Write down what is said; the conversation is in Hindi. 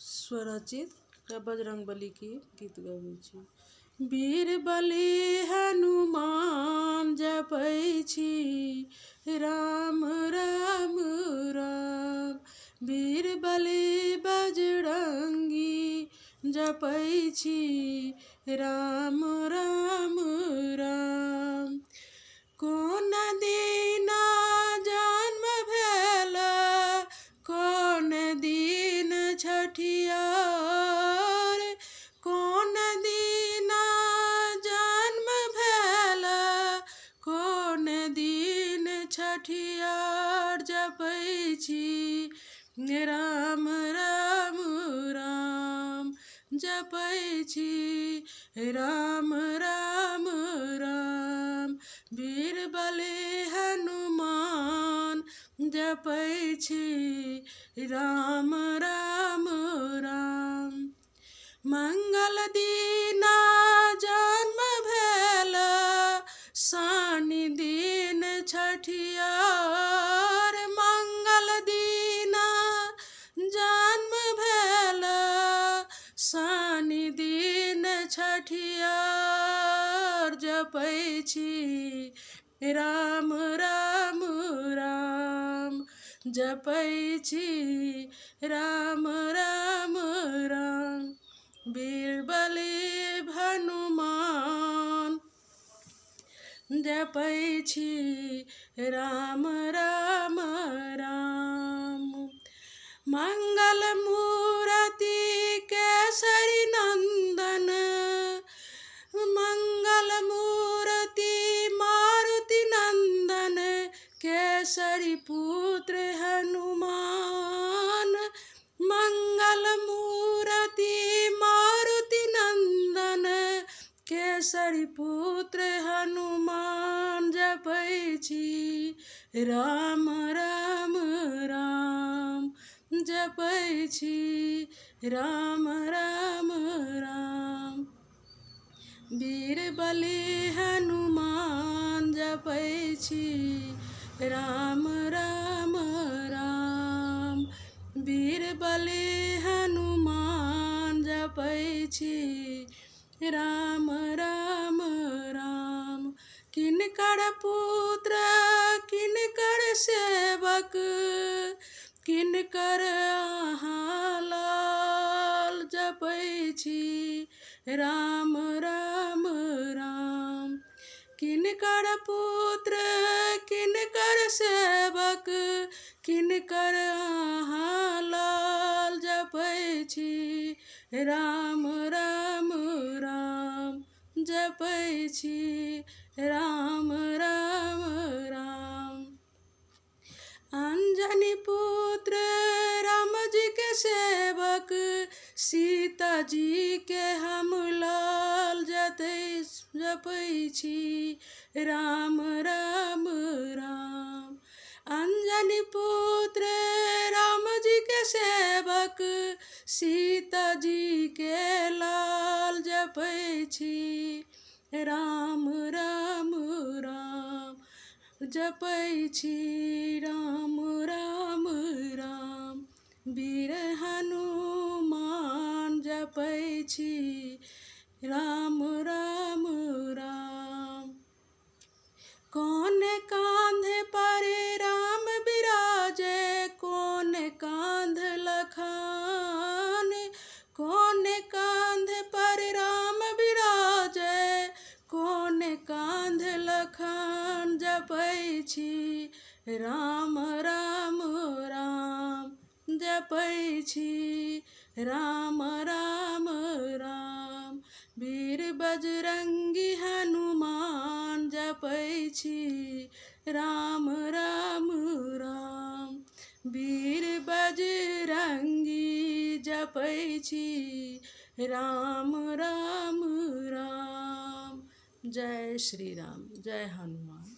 स्वरचित बजरंगबली की गीत गबै छी। बीरबली हनुमान जपै छी, राम राम राम। बीरबली बजरंगी जपै छी, राम राम राम। कोन दिन जन्म भेल, कोन दिन छठियार। कोन दिन जन्म भेल, कोन दिन छठियार। जपै छी, राम राम राम। जपै छी, राम राम राम। बीरबली हनुमान जपै छी, राम राम राम। मंगल दीना जन्म भेल, शनि दिन छठियार। मंगल दीना जन्म भेल, शनि दिन छठियार। जपै छी, राम राम राम। जपै छी, राम राम राम। बीरबली हनुमान जपै छी, राम राम राम। मंगल मूरति केसरी नंदन, मंगल मूरति मारुति नंदन। केसरी पुत्र हनुमान, मंगल मूरति मारुति नंदन। केसरी पुत्र हनुमान जपै छी, राम राम राम। जपै छी, राम राम राम। बीरबली हनुमान जपै छी, राम राम राम। बीरबली हनुमान जपै छी, राम राम राम। किनकर पुत्र किनकर सेवक, किनकर अहाँ लाल। जपै छी, राम राम राम। किनकर पुत्र किनकर सेवक, किनकर अहाँ लाल। जपै छी, राम राम राम। जपै छी, राम राम राम। अंजनी पुत्र राम जी के सेवक, सीता जी के हम लाल। जपै छी, राम राम राम। अंजनी पुत्र राम जी के सेवक, सीता जी के लाल। जपै छी, राम राम राम। जपै छी, राम राम राम। बीर हनुमान जपै छी, राम राम राम। कौन कांधे पर राम बिराजे, कौन कांध लखन। कौन कांध पर राम बिराजे, कौन कांध लखन। जपै छी, राम राम राम। जपै छी, राम राम राम। वीर बजरंगी हनुमान जपै छी, राम राम राम। वीर बजरंगी जपै छी, राम राम राम। जय श्री राम, जय हनुमान।